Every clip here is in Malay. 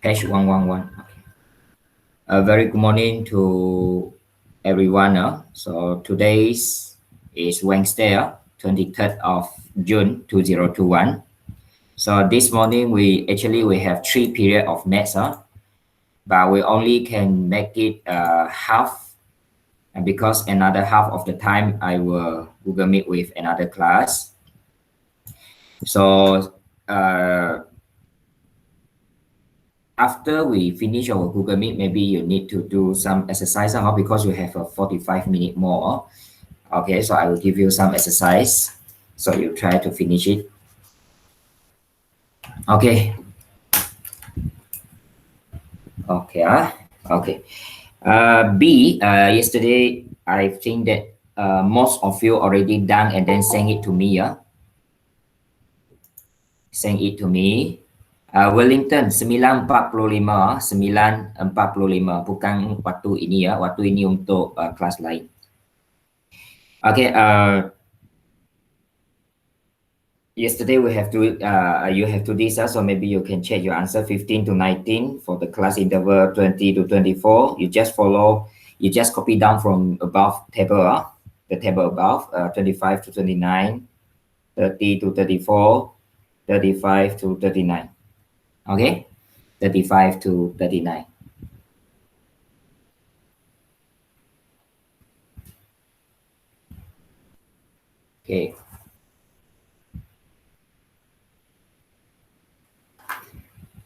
Page 111. Okay. A very good morning to everyone. So today is Wednesday, 23rd of June 2021. So this morning we have 3 period of maths, but we only can make it half, and because another half of the time I will Google Meet with another class. So after we finish our Google Meet, maybe you need to do some exercise because you have a 45-minute more. Okay, so I will give you some exercise. So you try to finish it. Okay. Okay. Okay. B, yesterday, I think that most of you already done and then send it to me. Send it to me. Wellington 9.45, 9.45, bukan waktu ini ya, waktu ini untuk kelas lain. Okay, yesterday we have to you have to this, so maybe you can check your answer 15 to 19 for the class interval 20 to 24. You just copy down from above table, the table above, 25 to 29, 30 to 34, 35 to 39. Okay, 35 to 39. Okay.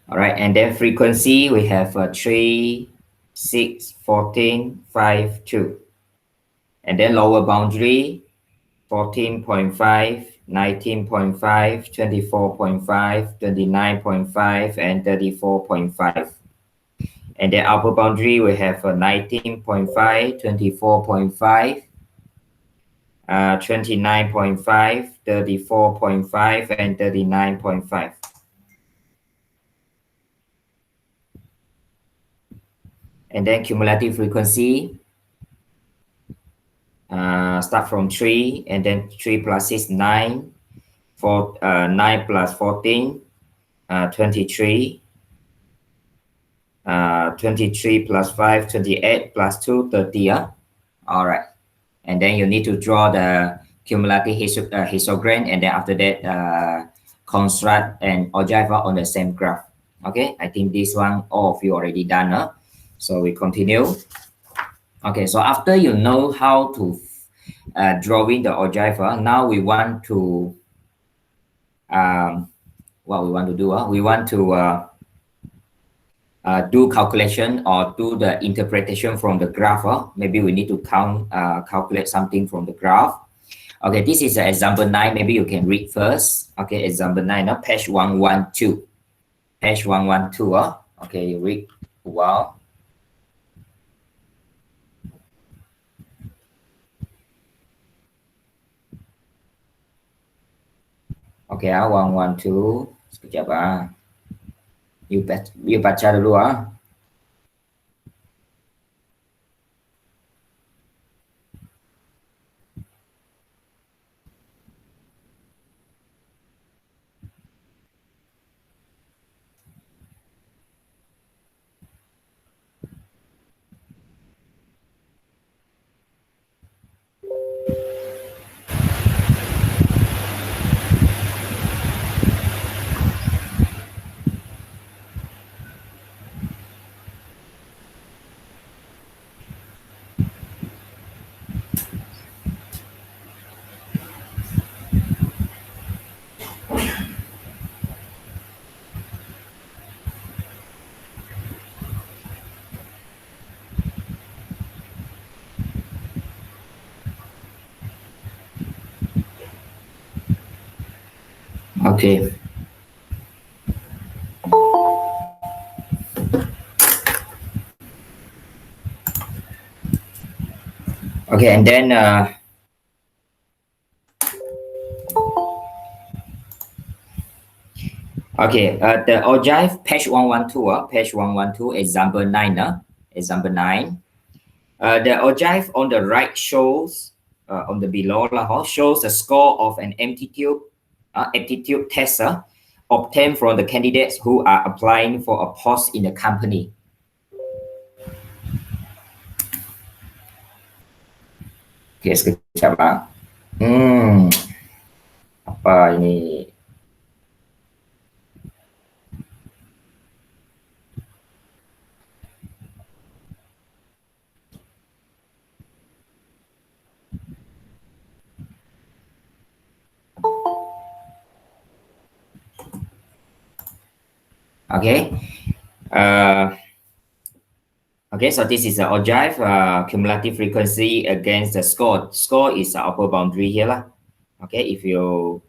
All right, and then frequency, we have 3, 6, 14, 5, 2. And then lower boundary, 14.5, 19.5, 24.5, 29.5, and 34.5. And then upper boundary, we have 19.5, 24.5, 29.5, 34.5, and 39.5. And then cumulative frequency, start from 3, and then 3 plus 6, 9, 9 plus 14, 23, 23 plus 5, 28, plus 2, 30. All right. And then you need to draw the cumulative histogram, and then after that, construct an ogive on the same graph. Okay, I think this one all of you already done. So we continue. Okay, so after you know how to drawing the ogive, now we want to what we want to do. We want to do calculation or do the interpretation from the graph. Maybe we need to calculate something from the graph. Okay, this is example 9. Maybe you can read first. Okay, example 9, page 112. Page 112. Okay, you read. Wow. Okay, 112. Sekejap. You baca dulu. Okay. Okay, and then okay, the ogive, page 112, page 112, example 9, example 9. The ogive on the right shows, on the below, shows the score of an aptitude test obtained from the candidates who are applying for a post in the company. Oke, sekejap Pak. Apa ini? Okay. Okay, so this is the ogive cumulative frequency against the score. Score is the upper boundary here lah. Okay, if you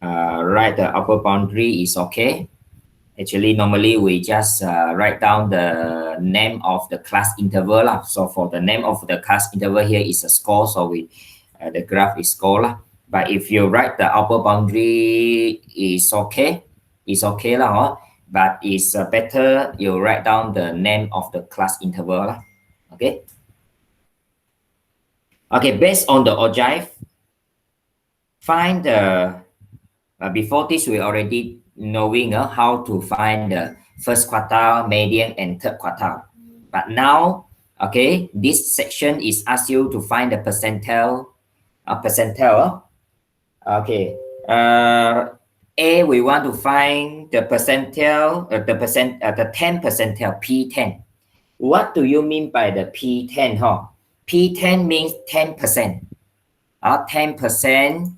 write the upper boundary is okay. Actually, normally we just write down the name of the class interval lah. So for the name of the class interval here is a score. So we the graph is score lah. But if you write the upper boundary is okay. It's okay lah. Huh? But it's better you write down the name of the class interval lah. Okay. Okay, based on the ogive, find the before this we already knowing how to find the first quartile, median, and third quartile. But now, okay, this section is ask you to find the percentile. Okay. A, we want to find the percentile, the 10 percentile, P10. What do you mean by the P10? Huh? P10 means 10%. 10%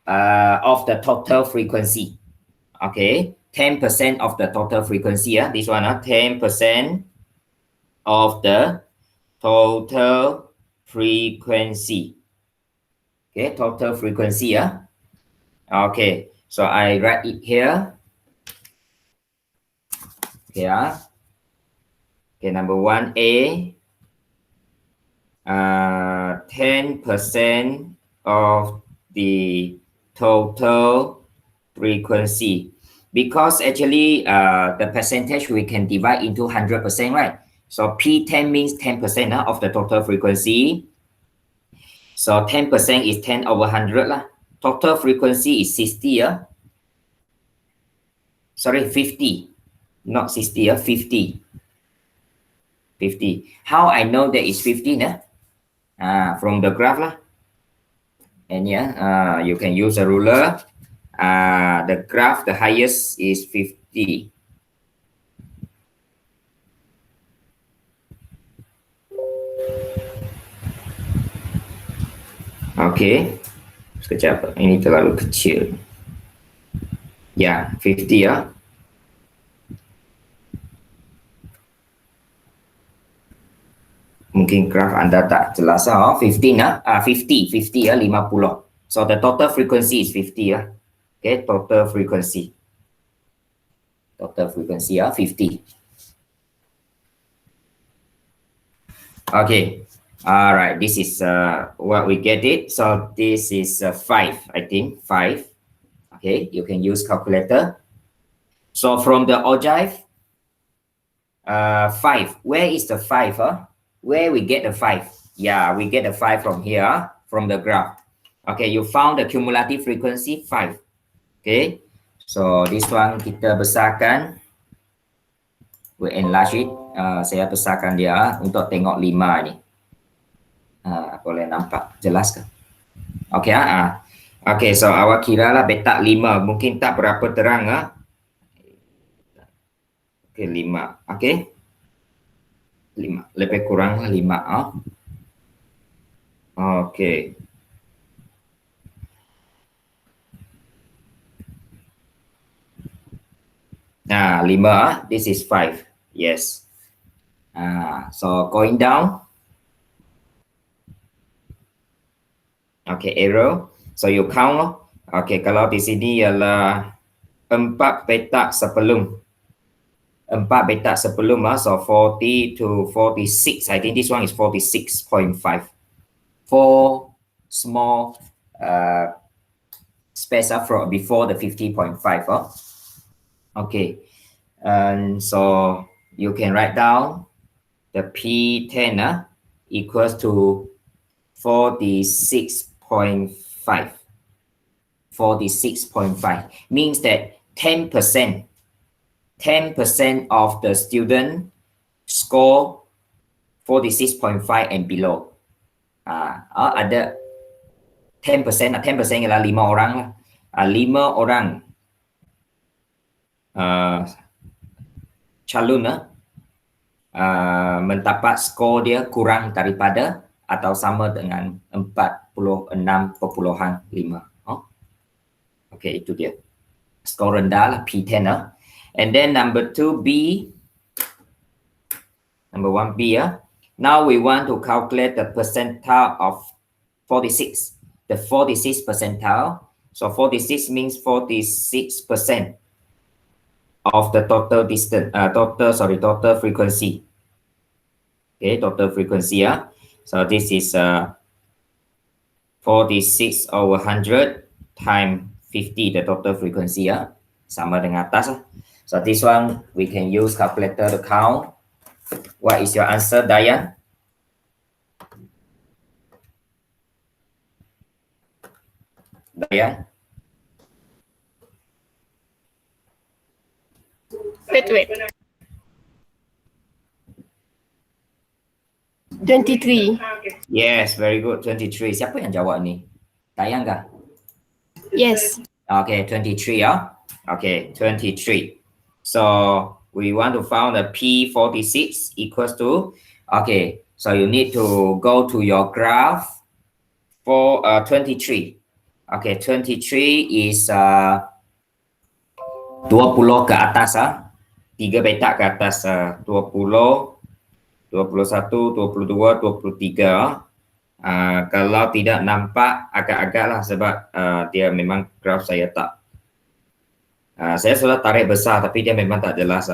of the total frequency. Okay, 10% of the total frequency. This one, 10% of the total frequency. Okay, total frequency. Okay, so I write it here. Okay, okay, number one, A, 10% of the total frequency. Because actually the percentage we can divide into 100%, right? So P10 means 10% of the total frequency. So 10% is 10 over 100 lah. Total frequency is 60. Sorry, 50. Not 60, 50. 50. How I know that it's 50? From the graph lah. And yeah, you can use a ruler. The graph, the highest is 50. Okay, sekejap, ini terlalu kecil. Ya, 50 ya. Mungkin graph Anda tak jelas. 50 ya, 50 So the total frequency is 50 ya. Okay, total frequency. Total frequency 50. Okay. All right. This is what we get it. So this is 5, I think. 5. Okay. You can use calculator. So from the ogive, 5. Where is the 5? Where we get the 5? Yeah, we get the 5 from here, from the graph. Okay, you found the cumulative frequency 5. Okay. So this one kita besarkan. We enlarge it. Saya besarkan dia untuk tengok 5 ni. Boleh nampak jelas ke? Okay. Okay, so awak kira lah betak 5. Mungkin tak berapa terang. Okay, 5. Okay. 5. Lebih kurang 5. Okay. Nah, 5. This is 5. Yes. So going down. Okay, arrow. So you count. Okay, kalau di sini ialah 4 petak sebelum. 4 petak sebelum. So 40 to 46. I think this one is 46.5. 4 small space from before the 50.5. Okay. And so you can write down the P10 equals to 46.5. 46.5 means that 10% of the student score 46.5 and below. Ada 10%, 10% ialah 5 orang lah. 5 orang calon mendapat skor dia kurang daripada atau sama dengan 46.5. Okay, itu dia. Skor rendah lah, P10 And then number 2B, number 1B Now we want to calculate the percentile of 46. The 46 percentile. So 46 means 46% of the total distance, total frequency. Okay, total frequency. So this is 46 over 100 times 50, the total frequency. Sama dengan atas. So this one we can use calculator to count. What is your answer, Dayan? Dayan? Wait. 23. Yes, very good. 23. Siapa yang jawab ni? Dayan kah? Yes. Okay, 23 Okay, 23. So we want to find the P46 equals to, okay, so you need to go to your graph for 23. Okay, 23 is 20 ke atas 3 petak ke atas 20, 21, 22, 23. Kalau tidak nampak agak-agak lah sebab dia memang graf saya tak saya sudah tarik besar tapi dia memang tak jelas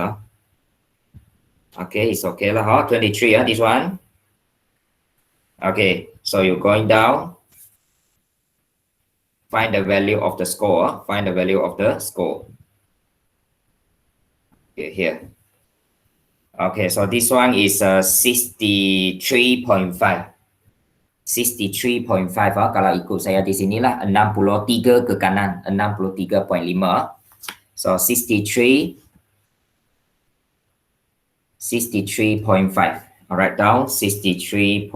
Okay, it's okay lah 23 this one. Okay, so you're going down, find the value of the score. Find the value of the score. Okay, here. Okay, so this one is 63.5. 63.5 kalau ikut saya di sinilah 63 ke kanan 63.5. So 63.5. Alright, down 63.5.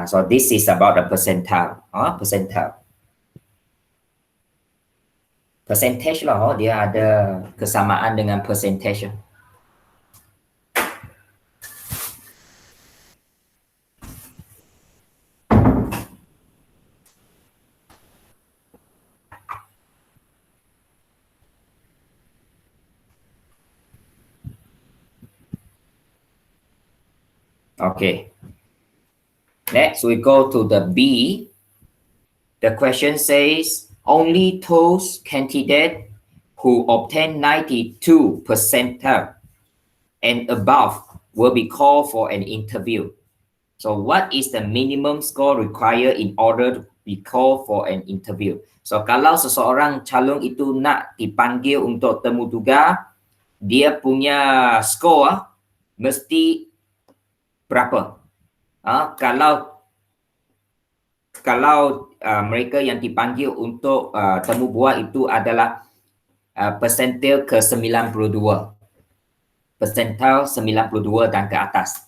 So this is about the percentile. Percentage lah, dia ada kesamaan dengan percentage. Okay. Next, we go to the B. The question says, only those candidates who obtain 92% and above will be called for an interview. So what is the minimum score required in order to be called for an interview? So kalau seseorang calon itu nak dipanggil untuk temu tugas, dia punya skor mesti berapa? Kalau mereka yang dipanggil untuk temu bual itu adalah persentil ke 92. Persentil 92 dan ke atas.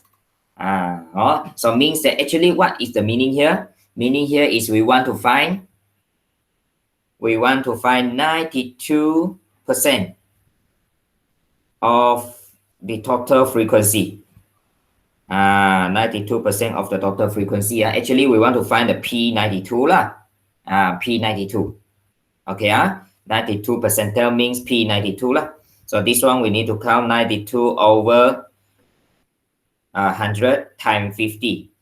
So means that actually what is the meaning here? Meaning here is we want to find 92% of the total frequency. 92% of the total frequency. Actually, we want to find the P92 lah. P92. Okay, 92 percentile means P92 lah. So this one we need to count 92 over 100 times 50.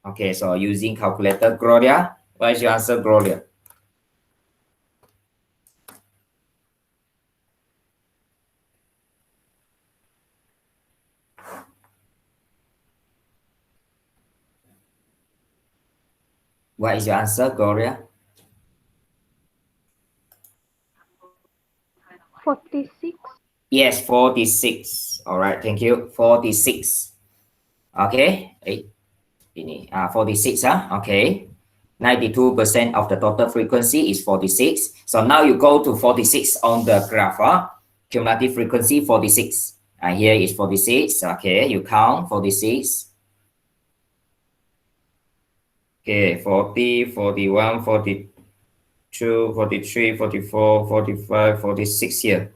Okay, so using calculator, Gloria, what is your answer, Gloria? What is your answer, Gloria? 46. Yes, 46. All right, thank you. 46. Okay. Ini 46 Okay. 92% of the total frequency is 46. So now you go to 46 on the graph. Cumulative frequency 46. Here is 46. Okay, you count 46. Okay, 40, 41, 42, 43, 44, 45, 46 here.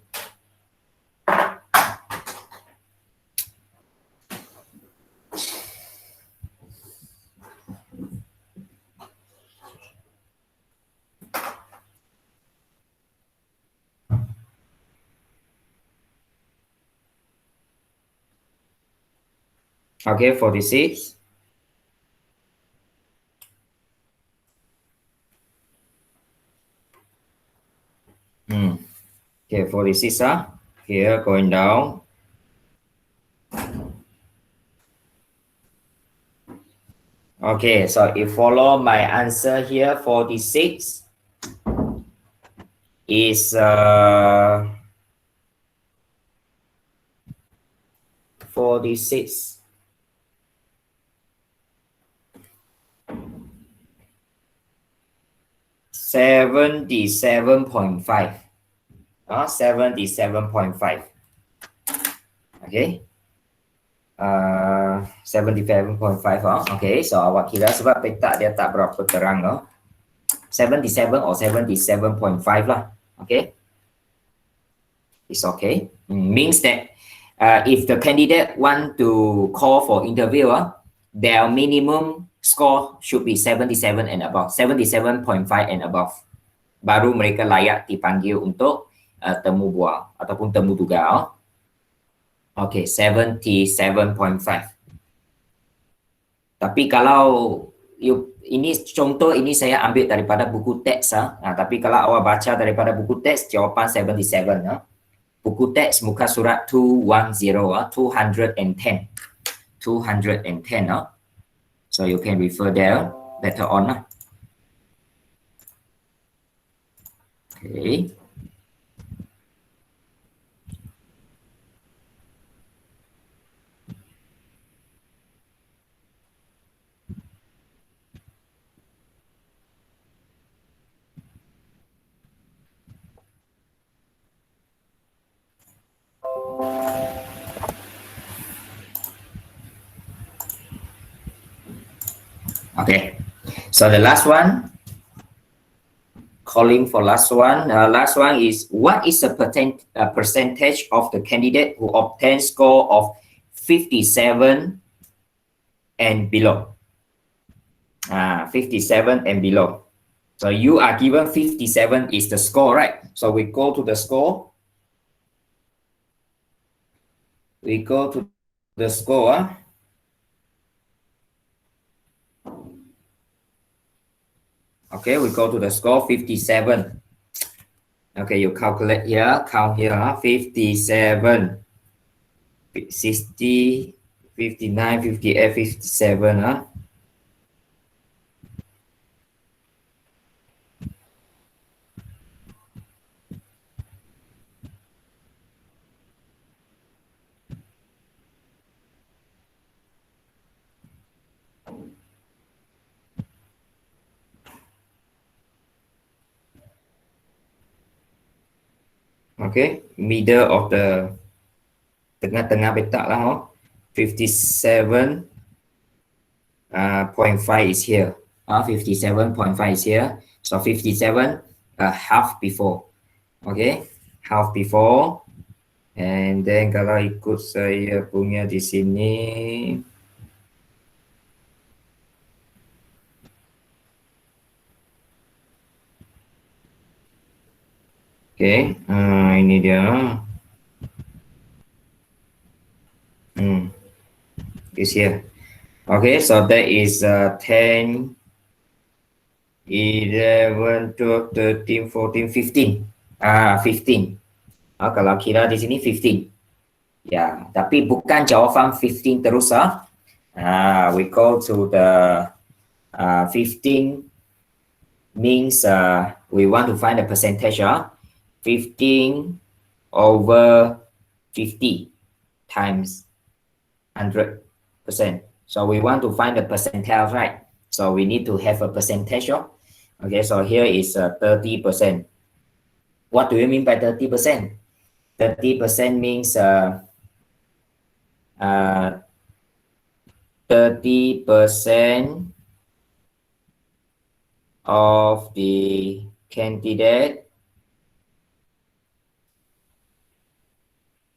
Okay, 46. Okay, 46 here going down. Okay, so if follow my answer here, 46 is 46. 77.5. 77.5. Okay. 77.5. Okay, so awak kira sebab petak dia tak berapa terang 77 or 77.5 lah. Okay. It's okay. Means that if the candidate want to call for interview, their minimum score should be 77 and above, 77.5 and above. Baru mereka layak dipanggil untuk temu bual ataupun temu tugas. Okay, 77.5. Tapi kalau ini contoh ini saya ambil daripada buku teks tapi kalau awak baca daripada buku teks jawapan 77 buku teks muka surat 210 210. So you can refer there later on Okay. Okay, so the last one, calling for last one. Last one is, what is the percentage of the candidate who obtain score of 57 and below? 57 and below. So you are given 57 is the score, right? So we go to the score. We go to the score. Okay, we go to the score 57. Okay, you calculate here, count here, 57, 60, 59, 58, 57. Okay, middle of the tengah-tengah petak lah 57.5 is here. 57.5 is here. So 57 half before. Okay, half before. And then kalau ikut saya punya di sini, okay, ini dia. Is here. Okay, so that is 10, 11, 12, 13, 14, 15. 15. Kalau kira di sini 15. Ya, tapi bukan jawapan 15 terus. We go to the 15 means we want to find the percentage. 15 over 50 times 100%. So we want to find the percentile, right? So we need to have a percentage. Okay, so here is 30%. What do you mean by 30%? 30% means 30% of the candidate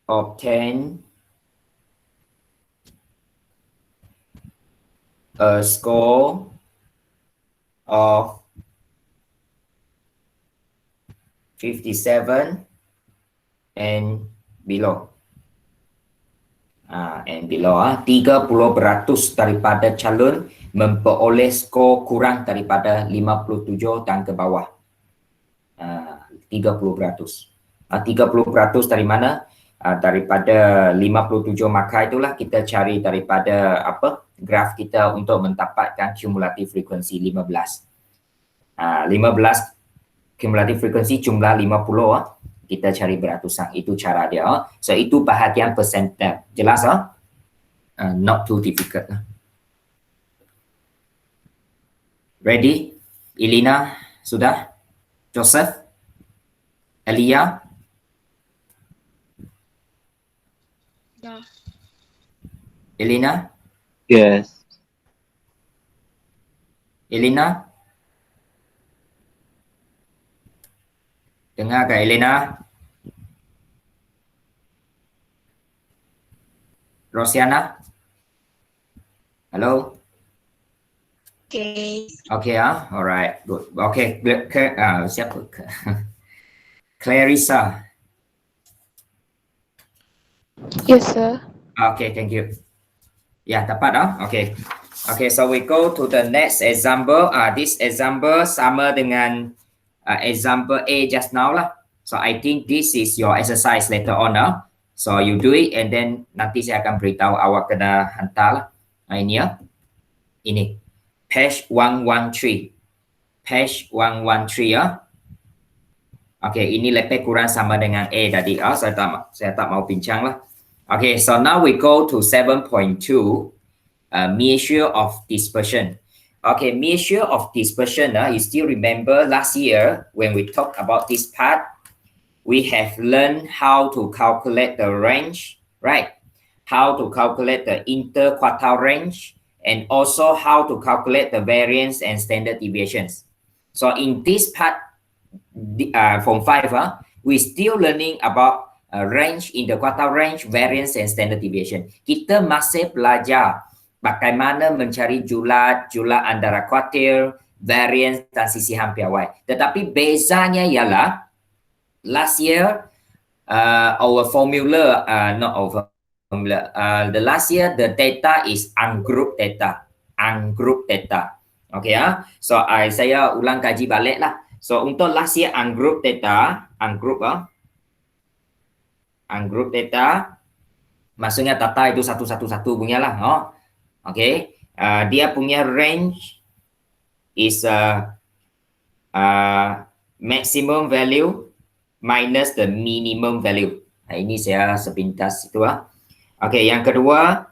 obtain a score of 57 and below. And below 30% daripada calon memperoleh skor kurang daripada 57 dan ke bawah. 30%. 30% dari mana? Daripada 57 maka itulah kita cari daripada graf kita untuk mendapatkan cumulative frequency 15. 15 cumulative frequency jumlah 50 kita cari beratusan, itu cara dia. So itu bahagian percentile. Jelas? Not too difficult. Ready? Elina sudah? Joseph? Elia? Yeah. Elina? Yes. Elina? Dengar ke Elena? Rosiana? Hello? Okay. Okay, alright, good. Okay, siapa? Clarissa. Yes, sir. Okay, thank you. Ya, dapat Okay. Okay, so we go to the next example. This example sama dengan example A just now lah. So I think this is your exercise later on. So you do it and then nanti saya akan beritahu awak kena hantar lah. Ini Ini. Page 113. Page 113 Okay, ini lebih kurang sama dengan A tadi. Saya tak mau bincang lah. Okay, so now we go to 7.2. Measure of dispersion. Okay, measure of dispersion. You still remember last year when we talked about this part, we have learned how to calculate the range, right? How to calculate the interquartile range and also how to calculate the variance and standard deviations. So in this part, Form 5, we still learning about range, interquartile range, variance and standard deviation. Kita masih belajar bagaimana mencari jumlah antara kuartil, variance dan sisihan piawai. Tetapi bezanya ialah last year our formula, not our formula, the last year the data is ungrouped data. Ungrouped data. Okay, so saya ulang kaji balik lah. So untuk last year ungrouped data, ungrouped data maksudnya data itu satu-satu punya lah. Okay, dia punya range is maximum value minus the minimum value. Ini saya sepintas itu. Okay, yang kedua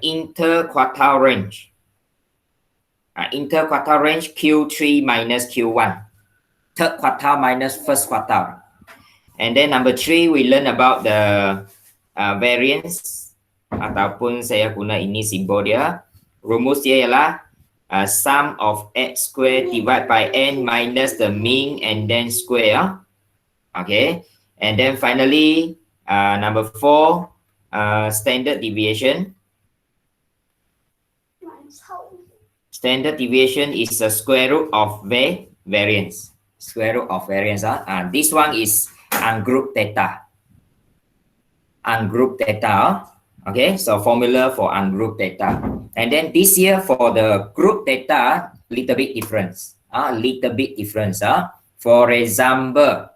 interquartile range. Interquartile range Q3 minus Q1. Third quartile minus first quartile. And then number 3 we learn about the variance ataupun saya guna ini simbol dia. Rumus dia ialah sum of x square divided by n minus the mean and then square. Okay. And then finally number 4 standard deviation. Standard deviation is the square root of variance. Square root of variance. This one is ungrouped data. Ungrouped data. Okay, so formula for ungrouped data. And then this year for the group data, little bit difference. Little bit difference. For example,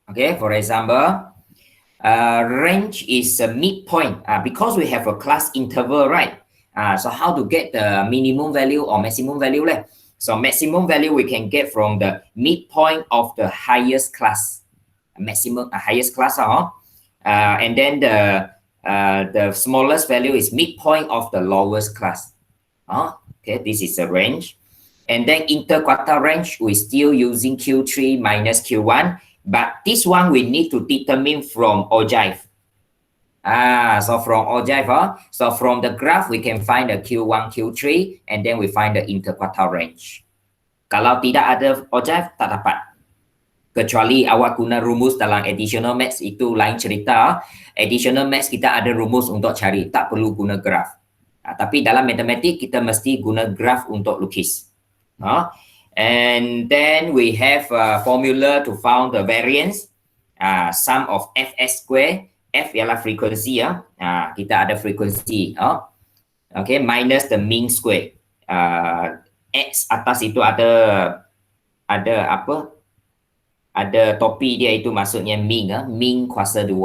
okay, for example, range is a midpoint because we have a class interval, right? So how to get the minimum value or maximum value? So maximum value we can get from the midpoint of the highest class. maximum highest class, and then the smallest value is midpoint of the lowest class. Okay, this is the range. And then interquartile range, we're still using Q3 minus Q1, but this one we need to determine from ogive. So from ogive, so from the graph we can find the Q1, Q3, and then we find the interquartile range. Kalau tidak ada ogive, tak dapat. Kecuali awak guna rumus dalam additional maths, itu lain cerita. Additional maths kita ada rumus untuk cari, tak perlu guna graph. Tapi dalam matematik kita mesti guna graph untuk lukis. And then we have a formula to find the variance, sum of fs square. F ialah frequency, kita ada frequency, okay, minus the mean square. X atas itu ada apa? Ada topi dia, itu maksudnya mean, mean kuasa 2.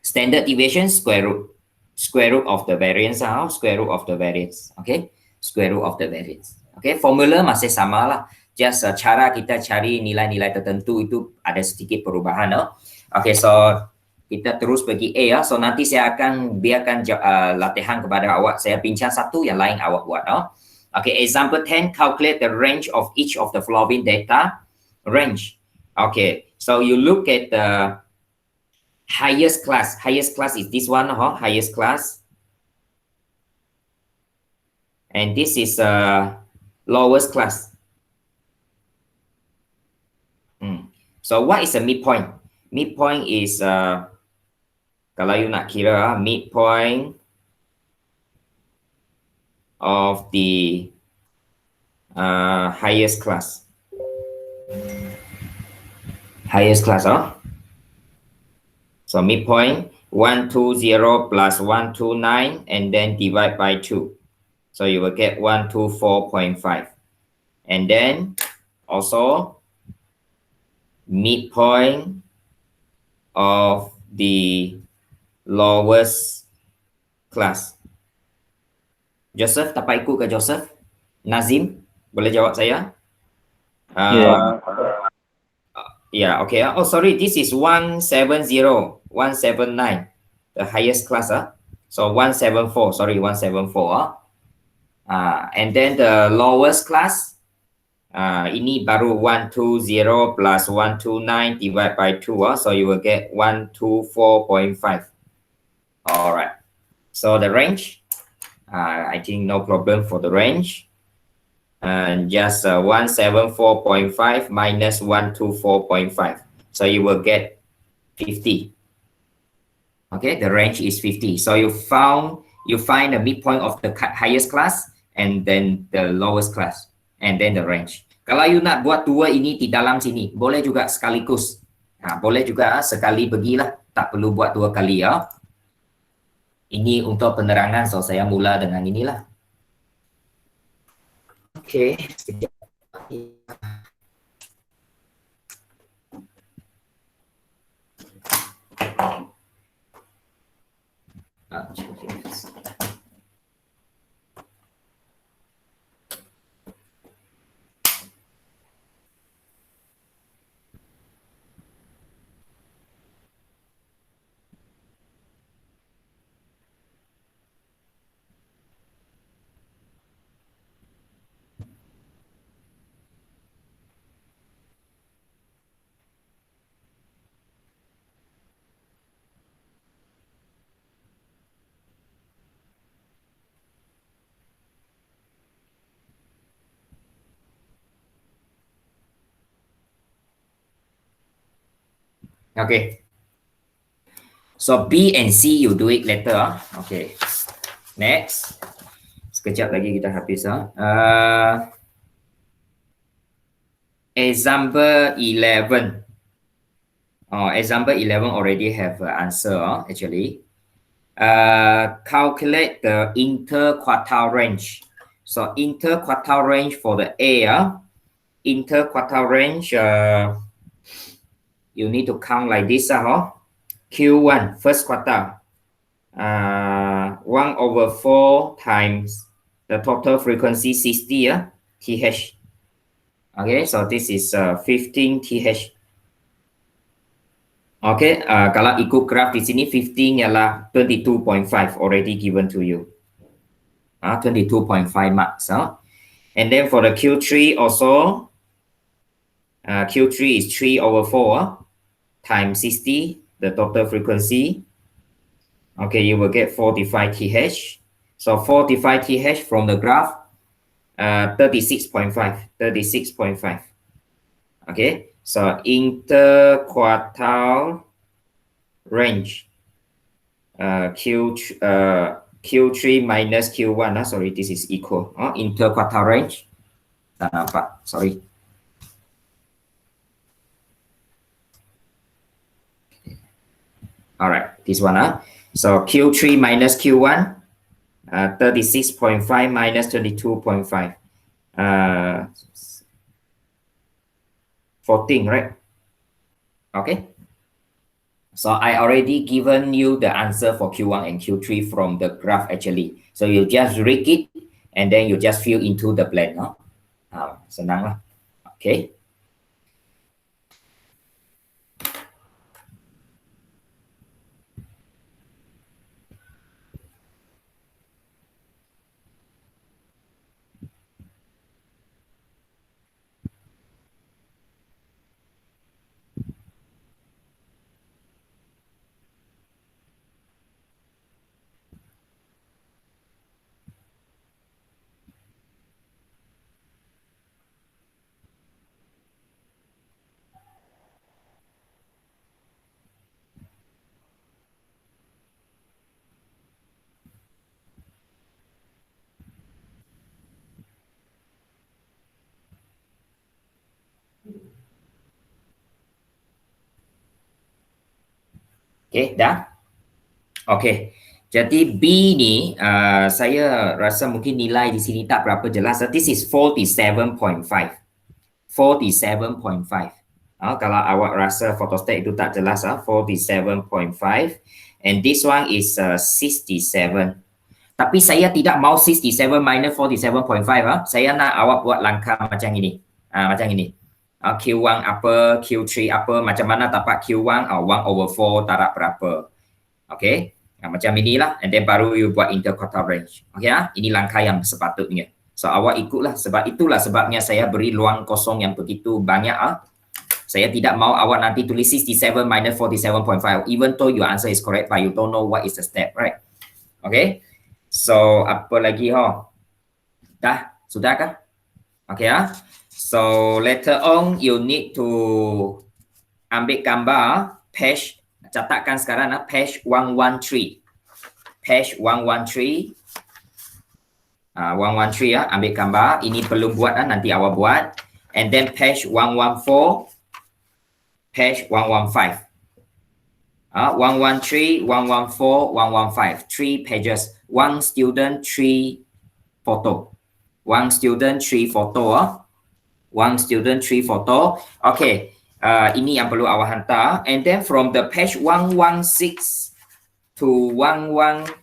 Standard deviation square root of the variance, square root of the variance, okay, square root of the variance. Okay, formula masih sama lah, just cara kita cari nilai-nilai tertentu itu ada sedikit perubahan. Okay, so kita terus pergi A, so nanti saya akan biarkan latihan kepada awak, saya bincang satu, yang lain awak buat. Okay, example 10, calculate the range of each of the following data range. Okay, so you look at the highest class. Highest class is this one, highest class. And this is lowest class. So what is the midpoint? Midpoint is kalau you nak kira midpoint of the highest class. Highest class, so midpoint 120 plus 129 and then divide by 2. So you will get 124.5. And then also midpoint of the lowest class. Joseph, dapat ikut ke Joseph? Nazim, boleh jawab saya? Yeah, okay. Oh, sorry, this is 170, 179, the highest class. So 174, sorry, 174. And then the lowest class, ini baru 120 plus 129 divided by 2. So you will get 124.5. All right. So the range, I think no problem for the range. And just 174.5 minus 124.5. So you will get 50. Okay, the range is 50. So you find the midpoint of the highest class and then the lowest class and then the range. Kalau you nak buat dua ini di dalam sini, boleh juga sekaligus. Boleh juga sekali pergilah, tak perlu buat dua kali ya. Ini untuk penerangan, so saya mula dengan inilah. Okay. Okay. So B and C you do it later. Okay. Next. Sekejap lagi kita habis. Example 11. Example 11 already have an answer actually. Calculate the interquartile range. So interquartile range for the A. Interquartile range. You need to count like this, Q1, first quartile, 1/4 times the total frequency 60, TH. Okay, so this is 15 TH. Okay, kalau ikut graph di sini 15 ialah 22.5 already given to you. 22.5 marks. And then for the Q3 also, Q3 is 3 over 4 times 60, the total frequency. Okay, you will get 45 TH. So 45 TH from the graph, 36.5. Okay, so interquartile range, Q3 minus Q1. Sorry, this is equal. Interquartile range. Tak nampak, sorry. All right, this one. So Q3 minus Q1, 36.5 minus 22.5. 14, right? Okay. So I already given you the answer for Q1 and Q3 from the graph actually. So you just read it and then you just fill into the blank. Senang lah. Okay. Okay, dah? Okay. Jadi B ni saya rasa mungkin nilai di sini tak berapa jelas. This is 47.5. 47.5. Kalau awak rasa photostat itu tak jelas, 47.5. And this one is 67. Tapi saya tidak mau 67 minus 47.5. Saya nak awak buat langkah macam ini. Macam ini. Q1 apa, Q3 apa, macam mana dapat Q1, 1 over 4 darab berapa. Okay. Macam inilah. And then baru you buat interquartile range. Okay, ini langkah yang sepatutnya. So awak ikutlah, sebab itulah sebabnya saya beri ruang kosong yang begitu banyak. Saya tidak mau awak nanti tulis 67 minus 47.5 even though your answer is correct but you don't know what is the step, right? Okay. So apa lagi Dah? Sudah kah? Okay So later on you need to ambil gambar page, catatkan sekarang page 113. Page 113. 113 ambil gambar. Ini belum buat nanti awak buat. And then page 114. Page 115. 113, 114, 115. 3 pages. 1 student, 3 photo. 1 student, 3 photo. 1 student, 3 photo. Okay. Ini yang perlu awak hantar. And then from the page 116 to 116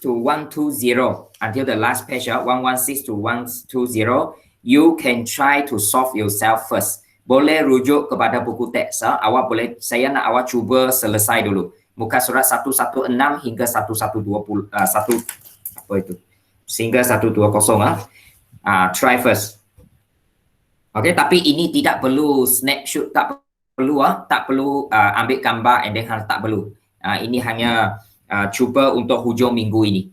to 120 until the last page, 116 to 120, you can try to solve yourself first. Boleh rujuk kepada buku teks. Awak boleh, saya nak awak cuba selesai dulu. Muka surat 116 hingga 1120, apa itu? Sehingga 120. Try first. Okay, tapi ini tidak perlu snapshot, tak perlu ambil gambar and then tak perlu. Ini hanya cuba untuk hujung minggu ini.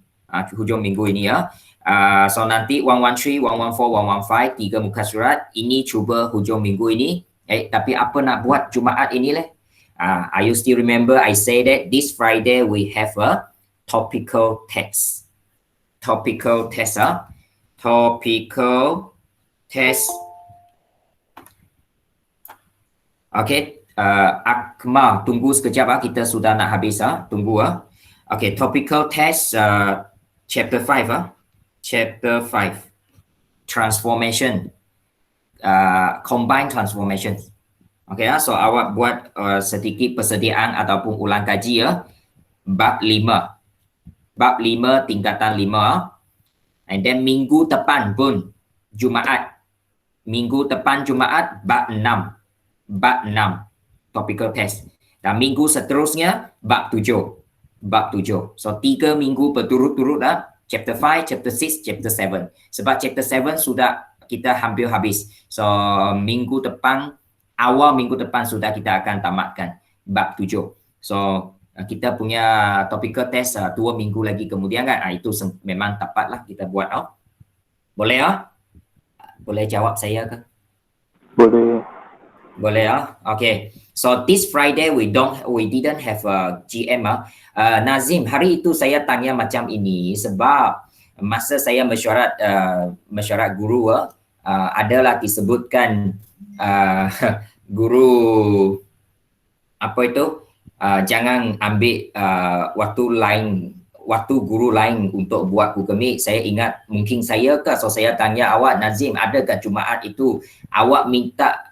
So nanti 113, 114, 115, 3 muka surat. Ini cuba hujung minggu ini. Tapi apa nak buat Jumaat ini leh? I still remember I say that this Friday we have a topical test. Topical test. Topical test. Okay. Akmal, tunggu sekejap. Kita sudah nak habis. Tunggu. Okay, topical test chapter 5. Chapter 5. Transformation. Combined transformation. Okay, so awak buat sedikit persediaan ataupun ulang kaji bab 5. Bab 5 tingkatan 5. And then minggu depan pun Jumaat. Minggu depan Jumaat bab 6. bab 6 topical test. Dan minggu seterusnya bab 7. Bab 7. So 3 minggu berturut-turut dah. Chapter 5, chapter 6, chapter 7. Sebab chapter 7 sudah kita hampir habis. So minggu depan, awal minggu depan sudah kita akan tamatkan bab 7. So kita punya topical test 2 minggu lagi kemudian kan. Itu memang tepatlah kita buat. Boleh Boleh jawab saya ke? Boleh. Boleh Okay. So this Friday we didn't have a GM Nazim, hari itu saya tanya macam ini sebab masa saya mesyuarat guru adalah disebutkan guru apa itu jangan ambil waktu guru lain untuk buat Google Meet. Saya ingat mungkin saya ke, so saya tanya awak, Nazim, adakah Jumaat itu awak minta,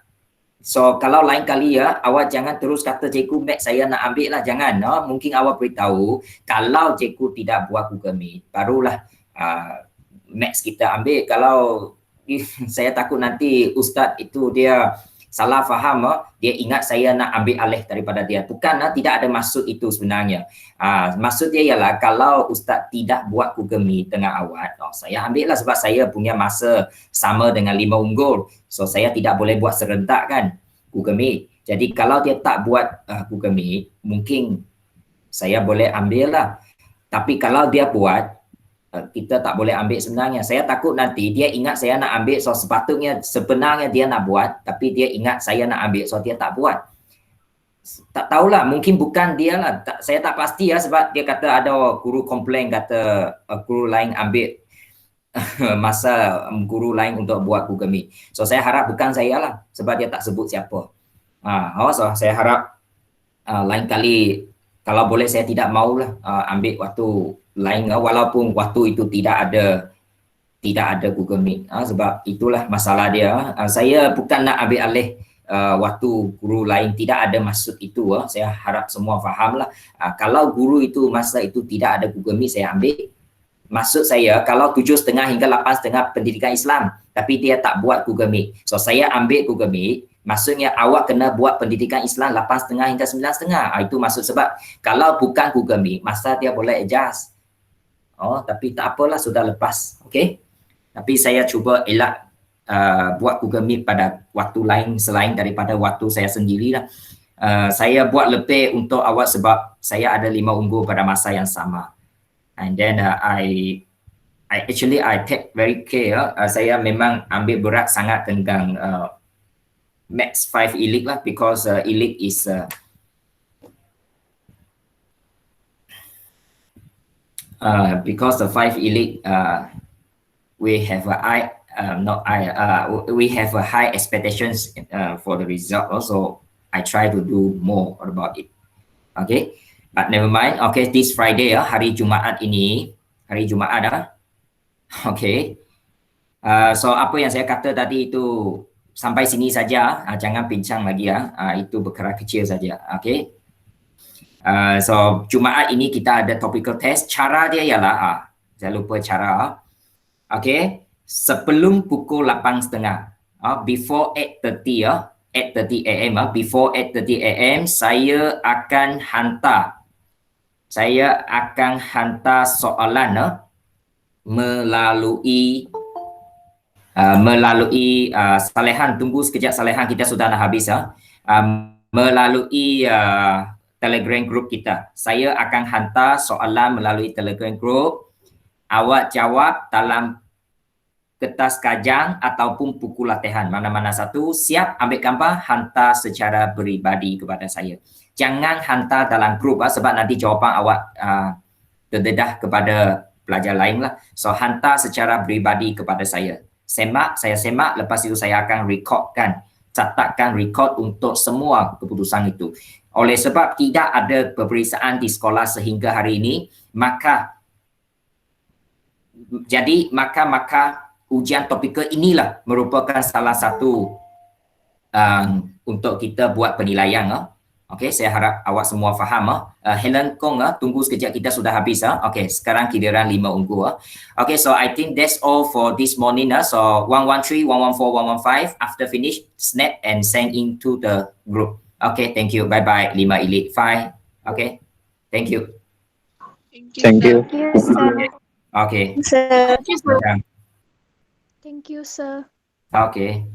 so kalau lain kali awak jangan terus kata cikgu Mac saya nak ambil lah, jangan. Mungkin awak beritahu kalau cikgu tidak buat Google Meet, barulah Max kita ambil. Kalau saya takut nanti ustaz itu dia salah faham, dia ingat saya nak ambil alih daripada dia. Bukan, tidak ada maksud itu sebenarnya. Maksud dia ialah kalau ustaz tidak buat Google Meet dengan awak, saya ambil lah sebab saya punya masa sama dengan 5 unggul. So saya tidak boleh buat serentak kan Google Meet. Jadi kalau dia tak buat Google Meet, mungkin saya boleh ambil lah. Tapi kalau dia buat, kita tak boleh ambil sebenarnya. Saya takut nanti dia ingat saya nak ambil, so sebenarnya dia nak buat, tapi dia ingat saya nak ambil, so dia tak buat. Tak tahulah, mungkin bukan dia lah. Saya tak pasti sebab dia kata ada guru komplain kata guru lain ambil masa guru lain untuk buat Google Meet. So saya harap bukan saya lah sebab dia tak sebut siapa. So saya harap lain kali kalau boleh saya tidak maulah ambil waktu lain walaupun waktu itu tidak ada Google Meet. Sebab itulah masalah dia. Saya bukan nak ambil alih waktu guru lain, tidak ada maksud itu. Saya harap semua fahamlah. Kalau guru itu masa itu tidak ada Google Meet, saya ambil. Maksud saya kalau 7.30 hingga 8.30 pendidikan Islam tapi dia tak buat Google Meet, so saya ambil Google Meet, maksudnya awak kena buat pendidikan Islam 8.30 hingga 9.30. Itu maksud, sebab kalau bukan Google Meet masa dia boleh adjust. Tapi tak apalah, sudah lepas. Okay, tapi saya cuba elak buat Google Meet pada waktu lain selain daripada waktu saya sendirilah. Saya buat lebih untuk awak sebab saya ada 5 unggul pada masa yang sama. And then I take very care. Saya memang ambil berat sangat tentang Max 5 Elite lah, because Elite is because the 5 Elite we have we have a high expectations for the result. Also, I try to do more about it. Okay. But never mind. Okay, this Friday hari Jumaat ini, hari Jumaat Okay. So apa yang saya kata tadi itu sampai sini saja. Jangan bincang lagi itu berkara kecil saja. Okay. So Jumaat ini kita ada topical test. Cara dia ialah saya lupa cara. Okay. Sebelum pukul 8.30, before 8:30 AM, before 8:30 AM saya akan hantar soalan melalui salehan. Tunggu sekejap, salehan kita sudah nak habis melalui Telegram group kita. Saya akan hantar soalan melalui Telegram group. Awak jawab dalam kertas kajang ataupun buku latihan, mana-mana satu. Siap ambil gambar, hantar secara peribadi kepada saya. Jangan hantar dalam grup sebab nanti jawapan awak terdedah kepada pelajar lain lah. So hantar secara peribadi kepada saya. Saya semak, lepas itu saya akan catatkan record untuk semua keputusan itu. Oleh sebab tidak ada peperiksaan di sekolah sehingga hari ini, maka ujian topikal inilah merupakan salah satu untuk kita buat penilaian. Okay, saya harap awak semua faham. Helen Kong, tunggu sekejap, kita sudah habis. Okay, sekarang giliran 5 ungu. Okay, so I think that's all for this morning. So 113, 114, 115, after finish, snap and send into the group. Okay, thank you. Bye-bye, 5 Elite 5. Okay, thank you. Thank you. Thank you, sir. Okay. Sir. Macam. Thank you, sir. Okay.